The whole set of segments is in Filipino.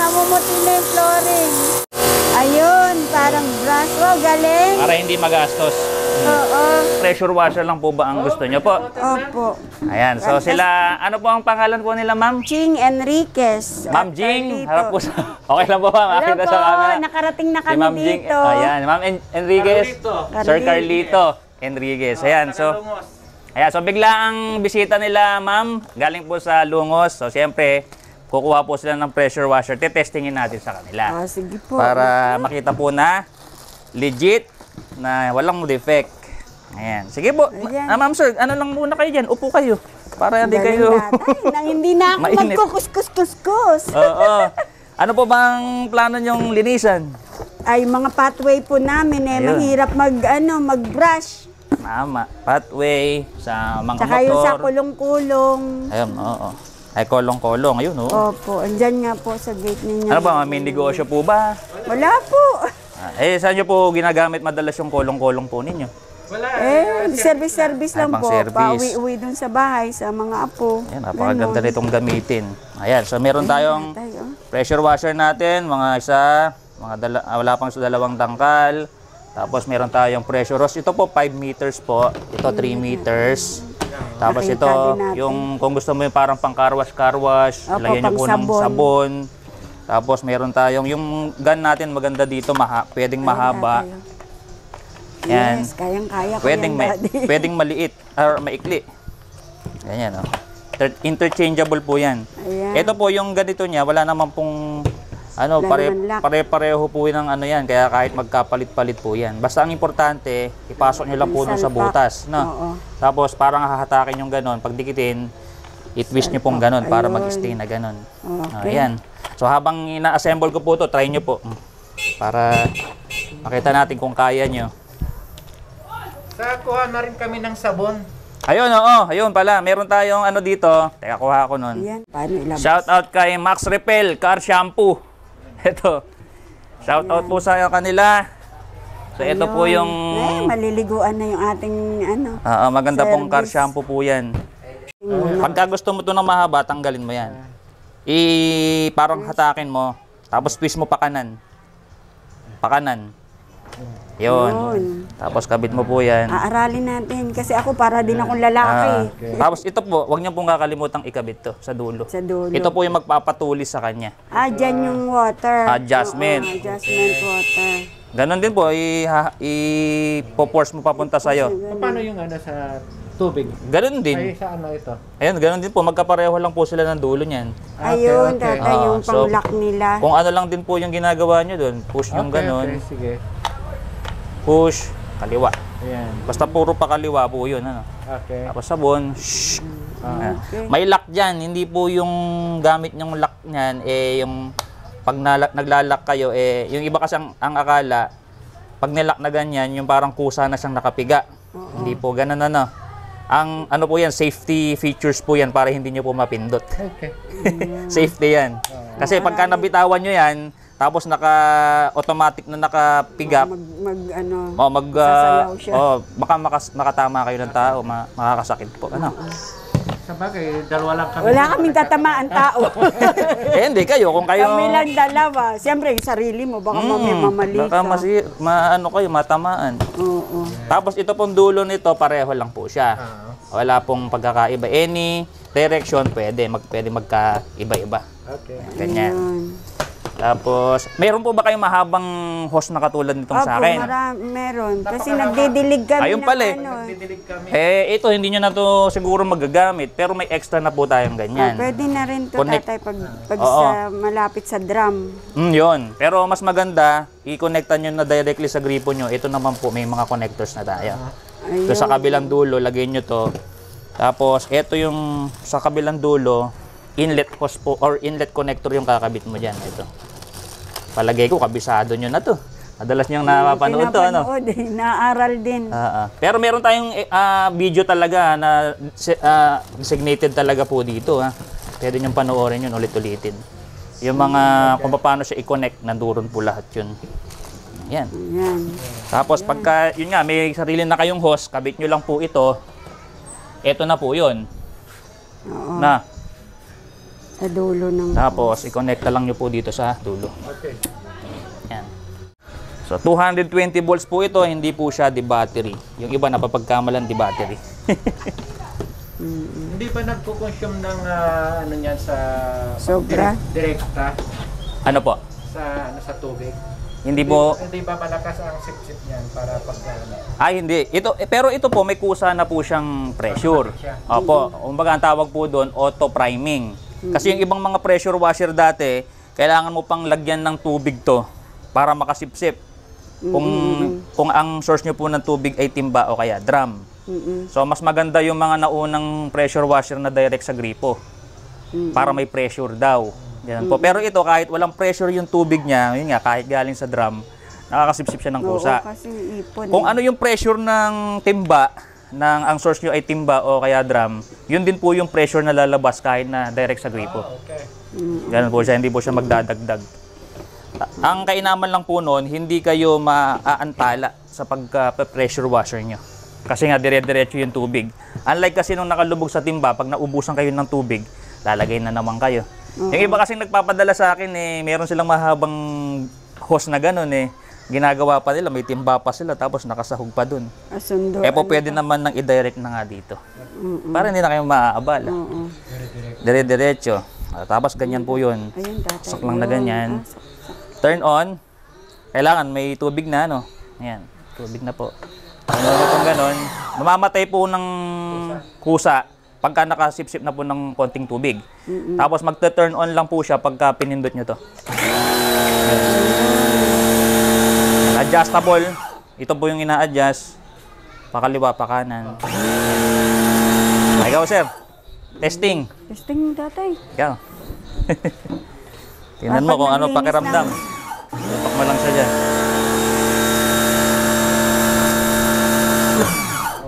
namumuti na yung flooring. Ayun, parang brush. Oh, galing. Para hindi magastos. Oo. Pressure washer lang po ba ang gusto nyo po? Opo. Ayan, so sila, ano po ang pangalan po nila, ma'am? Ching Enriquez. Ma'am Jing, harap po sa... Okay lang po, ma'am. Hello Makita po, sa camera. nakarating na Si kami Ma'am Jing, dito. ayan, Ma'am Enriquez, Sir Carlito Enriquez. Ayan, so bigla ang bisita nila, ma'am, galing po sa Lungos. So, siyempre, kukuha po sila ng pressure washer. Tetestingin natin sa kanila. Ah, sige po. Para makita po na legit, na walang defect. Ayan. Sige po. Ayan. Ma'am sir, ano lang muna kayo dyan? Upo kayo. Para hindi Galing kayo... tatay, nang hindi na ako Mainit. magkukuskus-kuskus. Oo. Ano po bang plano nyong linisan? Ay, mga pathway po namin eh. Ayun. Mahirap mag-brush. Tama. Pathway sa mga Tsaka motor. yung sa kulong-kulong. Ayun, oo. Ay, kolong-kolong. Ayun, oo. Opo, andyan nga po sa gate ninyo. Ano ba, may negosyo po ba? Wala po. Saan nyo po ginagamit madalas yung kolong-kolong po ninyo? Service-service lang Ay, po. pang-service. Pauwi-uwi dun sa bahay, sa mga apo. Ayan, napakaganda nitong gamitin. Ayan, so meron tayong Tayo. pressure washer natin, wala pang 2 dangkal. Tapos meron tayong pressure hose. Ito po 5 meters po. Ito 3 meters. Tapos Nakita ito, din natin. yung kung gusto mo yung parang pang carwash, Opo, lagyan nyo po ng pang sabon. Tapos meron tayong, yung gun natin maganda dito, pwedeng mahaba. Yan. Yes, kayang-kaya ko Pwedeng, yan, Daddy. pwedeng maliit or maikli. Ganyan, oh. Interchangeable po yan. Ayan. Ito po yung ganito niya, wala naman pong ano, Wala naman lock. pare-pareho po ng ano yan, kaya kahit magkapalit-palit po yan. Basta ang importante, ipasok nyo lang po dun sa Salpak. butas. No? Oo. Tapos parang hahatakin yung ganon, pag dikitin, i-twist nyo pong ganon para Ayun. mag-stay na ganon. Okay. Ayan. So habang ina-assemble ko po to, try nyo po. Para makita natin kung kaya nyo. Kuha na rin kami ng sabon. Ayun, oo. Ayun pala. Meron tayong ano dito. Teka, kuha ako nun. Ayan, paano ilabas? Shout out kay Max Repel Car Shampoo. Ito. Shout out po sa kanila. So ito po yung... maliliguan na yung ating ano. maganda pong car service. shampoo po yan. Pagka gusto mo ito ng mahaba, tanggalin mo yan. Parang hatakin mo. Tapos twist mo pa kanan. Pakanan. Yun. Tapos kabit mo po yan. Aaralin natin kasi ako para din akong lalaki. Tapos ito po, huwag niyo pong kakalimutang ikabit to sa dulo. Sa dulo. Ito po yung magpapatulis sa kanya. Dyan yung water. Adjustment. Oo, adjustment water. Ganon din po, i-force mo papunta sa'yo. Paano yung ano sa tubig? Ganon din. Ay, sa ano ito? Ayun, ganon din po. Magkapareho lang po sila ng dulo niyan. Ayun, okay. tatay, yung So, pang-lock nila. Kung ano lang din po yung ginagawa nyo doon, push yung ganon, Okay, sige. push, kaliwa. Ayan. Basta puro pa kaliwa po yun. Ano? Okay. Tapos sabon, shhh. Okay. May lock dyan, hindi po yung gamit nyong lock niyan, yung pag naglalak kayo, yung iba kasi ang akala, pag nilak na ganyan, yung parang kusa na siyang nakapiga. Hindi po ganun ano. Ang ano po yan, safety features po yan para hindi nyo po mapindot. Okay. Safety yan. Kasi pagka nabitawan nyo yan, tapos automatic na nakapiga, Sasayaw siya. baka makatama kayo ng tao, makakasakit po. Ano? Sa bagay, dalawa lang kami. Wala kaming tatamaan tao. Hindi kayo, kung kayo... Kami lang dalawa. Siyempre, yung sarili mo, baka mamali baka ka. kayo, matamaan. Oo. Tapos ito pong dulo nito, pareho lang po siya. Wala pong pagkakaiba. Any direction, pwede magkaiba-iba. Okay. Ganyan. Ayun. Tapos, meron po ba kayong mahabang hose na katulad nitong sa akin? Meron. Kasi nagdidilig kami Ayun pala eh. Didilig kami. Ito, hindi nyo na to siguro magagamit, pero may extra na po tayong ganyan. Pwede na rin to, Connect. tatay, pag Oo. sa malapit sa drum. Yun. Pero mas maganda, i-connectan nyo na directly sa gripo nyo. Ito naman po, may mga connectors na tayo. Ayun. So, sa kabilang dulo, lagyan nyo to. Tapos, ito yung sa kabilang dulo, inlet hose po, or inlet connector yung kakabit mo dyan. Ito. Palagay ko, kabisado nyo na to. Madalas nyang napapanood to, ano? Pinapanood, naaral din. Pero meron tayong video talaga na designated talaga po dito. Pwede nyong panoorin yun, ulit-ulitin. Yung mga kung paano siya i-connect, nandoon po lahat yun. Yan. Yan. Tapos pagka, yun nga, may sarili na kayong hose, kabit nyo lang po ito. Ito na po yun. Oo. Na. Sa dulo ng... Tapos, i-connecta lang nyo po dito sa dulo. Okay. Yan. So, 220 volts po ito, hindi po siya di-battery. Yung iba napapagkamalan di-battery. Hindi ba nagko-consume ng ano niyan sa Sobra? direkta Ano po? sa tubig? Hindi po... Hindi ba malakas ang sip-sip niyan para pag Ay, hindi. Pero ito po, may kusa na po siyang pressure. Opo. Kumbaga, ang tawag po doon, auto-priming. Kasi yung ibang mga pressure washer dati, kailangan mo pang lagyan ng tubig to para makasipsip. Kung ang source nyo po ng tubig ay timba o kaya drum. So, mas maganda yung mga naunang pressure washer na direct sa gripo. Para may pressure daw. Yan po. Pero ito, kahit walang pressure yung tubig niya, yun nga, kahit galing sa drum, nakakasipsip siya ng kusa. Oo, kasi ipon. Kung ano yung pressure ng timba, ang source nyo ay timba o kaya drum, yun din po yung pressure na lalabas kahit na direct sa gripo. okay. Ganun po siya, hindi po siya magdadagdag. Ang kainaman lang po noon, hindi kayo maaantala sa pagka-pressure washer nyo. Kasi nga dire-diretso yung tubig. Unlike kasi nung nakalubog sa timba, pag naubusan kayo ng tubig, lalagay na naman kayo. Yung iba kasing nagpapadala sa akin, meron silang mahabang hose na ganun ginagawa pa nila, may timba pa sila, tapos nakasahog pa dun. Asundo. Po pwede naman nang i-direct na nga dito. Para hindi na kayo maaabala. Dire-diretso. Tapos ganyan po yun. Ayun, tatay. Sak lang na ganyan. Turn on. Kailangan may tubig na, Ayan, tubig na po. Kung ganun, mamamatay po ng kusa pagka nakasip-sip na po ng konting tubig. Tapos magte-turn on lang po siya pagka pinindot nyo to. Adjustable. Ito po yung ina-adjust. Pakaliwa, pakanan. Ikaw, sir. Testing. Testing, tatay. Ikaw. Tingnan mo kung ano pakiramdam. Tutok mo lang siya dyan.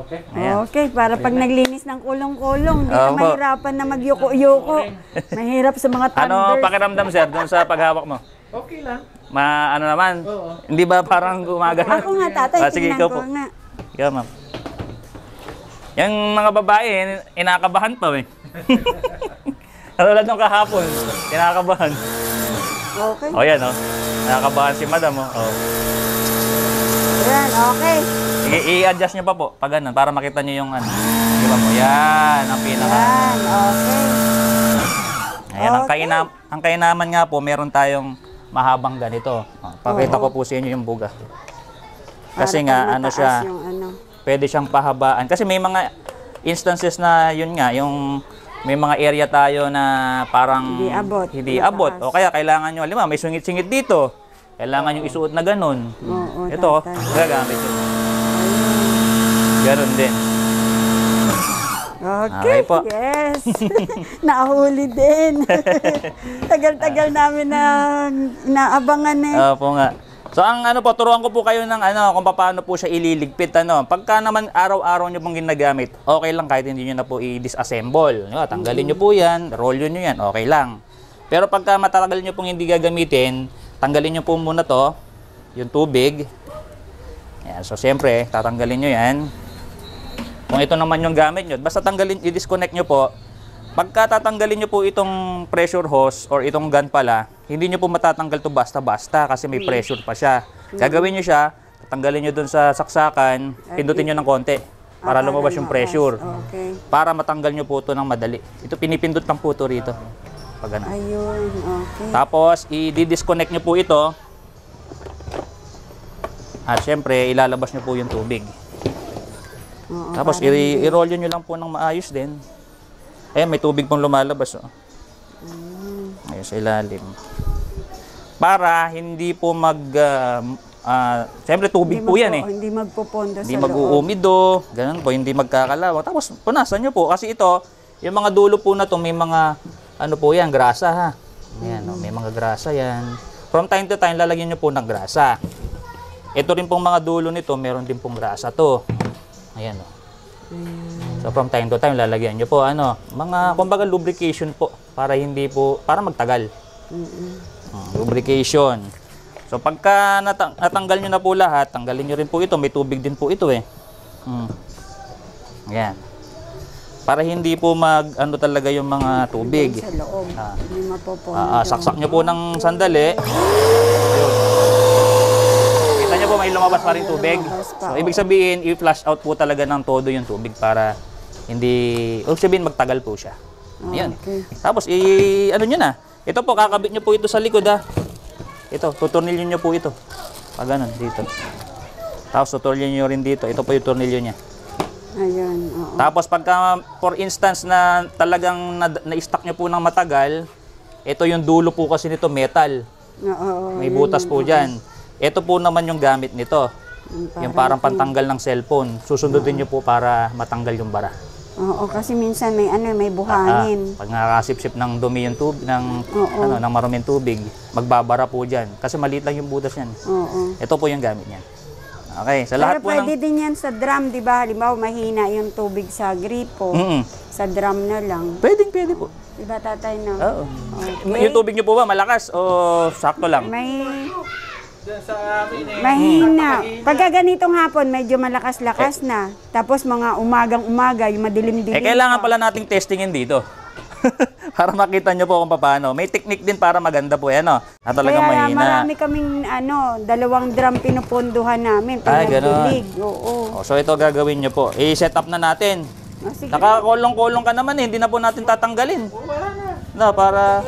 Okay. Ayan. Okay, para pag naglinis ng kulong-kulong, hindi na Opo. mahirapan na magyuko-yuko. Mahirap sa mga thunders. Ano pakiramdam, sir, dun sa paghawak mo? Okay lang. Ano naman? Oo. Hindi ba parang gumagana? Ako nga, tatay, Sige, tingnan ikaw ko po. nga. Ikaw, ma'am. Yung mga babae, inakabahan pa, Katulad nung kahapon, kinakabahan. Okay. O yan, Nakakabahan si madam, Yan, okay. Sige, i-adjust nyo pa po, pag ganun, para makita nyo yung Di ba mo? Yan, ang pinaka. Yan, okay. Ayan, Okay. ang kainaman nga po, meron tayong mahabang ganito. Pakita ko po sa inyo yung buga. Kasi Para nga, pag ano mataas siya, yung pwede siyang pahabaan. Kasi may mga instances na yun nga, yung may mga area tayo na parang Hindi abot, hindi mataas. abot. O kaya kailangan nyo, halimbawa, may sungit-singit dito. Kailangan nyo isuot na ganun. Oo, Ito, tatay. gagamit yun. Ganun din. Okay, Okay po. yes. Nahuli din. Tagal-tagal namin na inaabangan Opo nga. So ang turuan ko po kayo ng kung paano po siya ililigpit Pagka naman araw-araw niyo pong ginagamit, okay lang kahit hindi niyo na po i-disassemble. Tanggalin niyo po 'yan, roll niyo 'yan, okay lang. Pero pagka matagal niyo pong hindi gagamitin, tanggalin niyo po muna to, yung tubig. Yan, so siyempre, tatanggalin niyo 'yan. Kung ito naman yung gamit niyo, basta tanggalin, i-disconnect niyo po. Pagka tatanggalin nyo po itong pressure hose or itong gun pala, hindi nyo po matatanggal to basta-basta kasi may pressure pa siya. Gagawin nyo siya, tatanggalin nyo dun sa saksakan, pindutin nyo ng konti para lumabas yung pressure. Okay. Para matanggal nyo po ito ng madali. Ito pinipindot lang po ito rito. Pag ganun. Ayun, okay. Tapos, i-disconnect nyo po ito. At syempre, ilalabas nyo po yung tubig. Oo, Tapos, i-roll nyo lang po ng maayos din. May tubig pong lumalabas. Ayun, sa ilalim. Para hindi po siyempre tubig po yan Hindi magpupondo Hindi sa loob. mag-uumido, ganun po, hindi magkakalawang. Tapos, punasan nyo po. Kasi ito, yung mga dulo po na to may mga, po yan, grasa ha. Ayan, may mga grasa yan. From time to time, lalagyan nyo po ng grasa. Ito rin pong mga dulo nito, meron din pong grasa to. Ayan, So from time to time lalagyan niyo po mga kumbaga lubrication po para para magtagal. Lubrication. So pagka natanggal niyo na po lahat, tanggalin niyo rin po ito, may tubig din po ito Ayan. Para hindi po ano talaga yung mga tubig. Sa loob. Hindi mapopondo. Saksak nyo po ng sandali. Ayun. Kita nyo po may lumabas pa rin tubig. So, ibig sabihin, i-flush out po talaga ng todo yung tubig para hindi, ibig sabihin magtagal po siya. Ayan. Okay. Tapos, ano nyo na. Ito po, kakabit nyo po ito sa likod ha. Ito, tuturnilyo nyo po ito. Pag ganun, dito. Tapos, tuturnilyo nyo rin dito. Ito po yung turnilyo niya. Ayan, oo. Tapos pagka, for instance na talagang na-stack nyo po ng matagal, ito yung dulo po kasi nito, metal. Oo. May butas po dyan. Ito po naman yung gamit nito. Yung parang pantanggal ng cellphone. Susundin nyo po para matanggal yung bara. Oo, kasi minsan may buhangin. Pag nakakasip-sip ng dumi yung tubig, ng maruming tubig, magbabara po dyan. Kasi maliit lang yung butas yan. Oo. Ito po yung gamit niyan. Okay, sa lahat Pero po pwede din yan sa drum, di ba? Halimbawa, mahina yung tubig sa gripo. Sa drum na lang. Pwede po. Di ba, tatay, no? Oo. Okay. Yung tubig nyo po ba, malakas o sakto lang? Mahina. Pagka ganitong hapon, medyo malakas-lakas na. Tapos mga umagang-umaga, yung madilim-dilim. Kailangan pala nating testingin dito. Para makita nyo po kung paano. May technique din para maganda po yan, no? Na talagang Kaya mahina. marami kaming, 2 drum pinupunduhan namin. Ay, ganun. Oo. So ito gagawin nyo po. I-set up na natin. Sige. Nakakulong-kulong ka naman eh. Hindi na po natin tatanggalin. No, para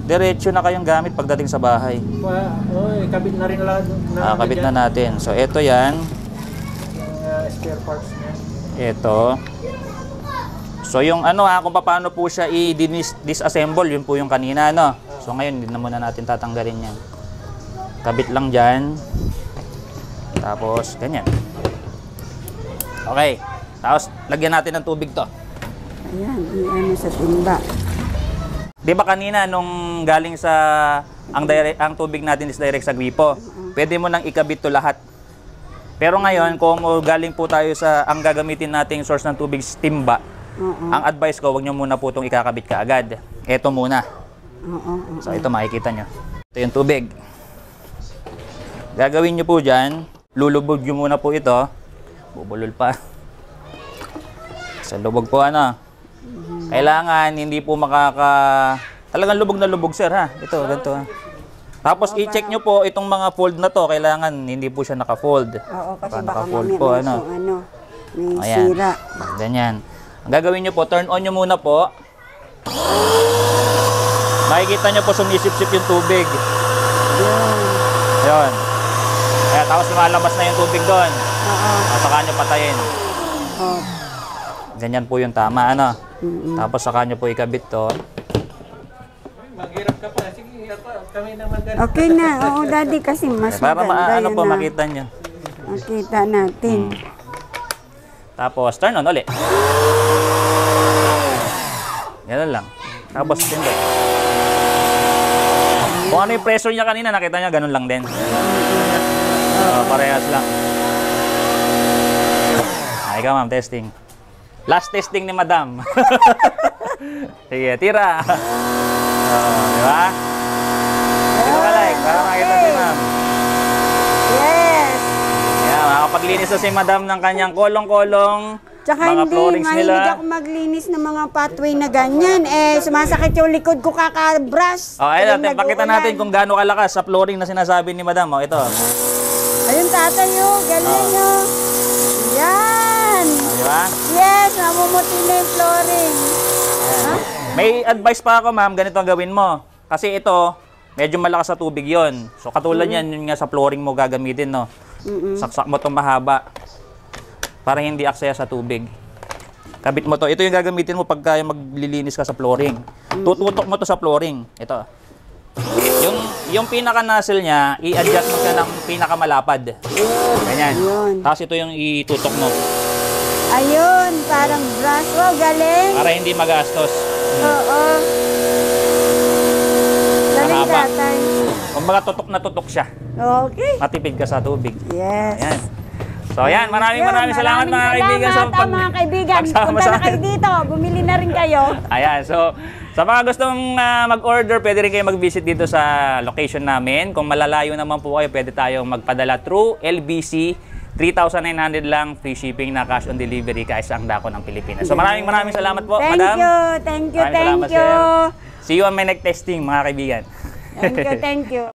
diretso na kayong gamit pagdating sa bahay. Kabit na rin lahat. Kabit na natin. So ito yan. Yung spare parts niya. Ito. So yung kung paano po siya i-disassemble, yun po yung kanina, no? So ngayon, hindi na muna natin tatanggalin yan. Kabit lang dyan. Tapos, ganyan. Okay. Tapos, lagyan natin ng tubig to. Ayan, sa timba. Di ba kanina, nung galing sa, ang tubig natin is direct sa gripo, pwede mo nang ikabit to lahat. Pero ngayon, kung galing po tayo sa, ang gagamitin nating source ng tubig is timba, ang advice ko, huwag nyo muna po itong ikakabit kaagad. Ito muna. So ito makikita nyo. Ito yung tubig. Gagawin nyo po dyan, lulubog nyo muna po ito. Bubulol pa. Sa lubog po kailangan hindi po talagang lubog na lubog sir ha. Ito, ganito ha. Tapos i-check nyo po itong mga fold na to, kailangan hindi po siya naka-fold. Oo, kasi baka naka-fold mamaya po, may sira. Ganyan. Ang gagawin nyo po, turn on nyo muna po. Makikita nyo po sumisip-sip yung tubig. Yun. Kaya tapos lumalabas na yung tubig doon. Saka nyo patayin. Ganyan po yung tama, Tapos saka nyo po ikabit to. Maghirap ka pa. Sige, kami naman. Okay na. Oo, daddy, kasi mas Para maganda. po, makita nyo. Makita natin. Tapos, turn on ulit. Ganun lang. Tapos, pindot. Kung ano yung pressure niya kanina, nakita niya, ganun lang din. Parehas lang. Ikaw ma'am, testing. Last testing ni madam. Sige, tira. Di ba? Dito ka like, para makita si ma'am. Yes! Yan, makapaglinis na si madam ng kanyang kolong-kolong. Tsaka mga hindi, floorings mahilig nila. ako maglinis ng mga pathway na ganyan. Sumasakit yung likod ko kakabrush. Ayun natin, pakita natin kung gaano kalakas sa flooring na sinasabi ni madam. Ito. Ayun, tatay, galing Yan! Di ba? Yes, namumuti na yung flooring. May advice pa ako, ma'am, ganito ang gawin mo. Kasi ito, medyo malakas sa tubig yon. So katulad yan, yun nga sa flooring mo gagamitin, no? Saksak mo itong mahaba para hindi aksaya sa tubig. Kabit mo to. Ito yung gagamitin mo pagka maglilinis ka sa flooring. Tututok mo to sa flooring. Ito. Yung pinaka-nozzle niya, i-adjust mo siya ng pinaka-malapad. Ganyan. Tapos ito yung itutok mo. Ayun, parang brush. Wow, galing. Para hindi magastos. Oo. Galing, Mahaba. tatay. Kung baga tutok na tutok siya. Okay. Matipid ka sa tubig. Yes. Ayan. So ayan, maraming salamat mga kaibigan sa mga kaibigan, pagsama punta sa na kayo dito, bumili na rin kayo. Ayan, so sa mga gustong mag-order, pwede rin kayo mag-visit dito sa location namin. Kung malalayo naman po kayo, pwede tayong magpadala through LBC 3,900 lang, free shipping na cash on delivery kahit saang dako ng Pilipinas. So maraming salamat po, Thank madam. you, thank you, Maraming thank salamat, you. sir. See you on my next testing, mga kaibigan. Thank you, thank you.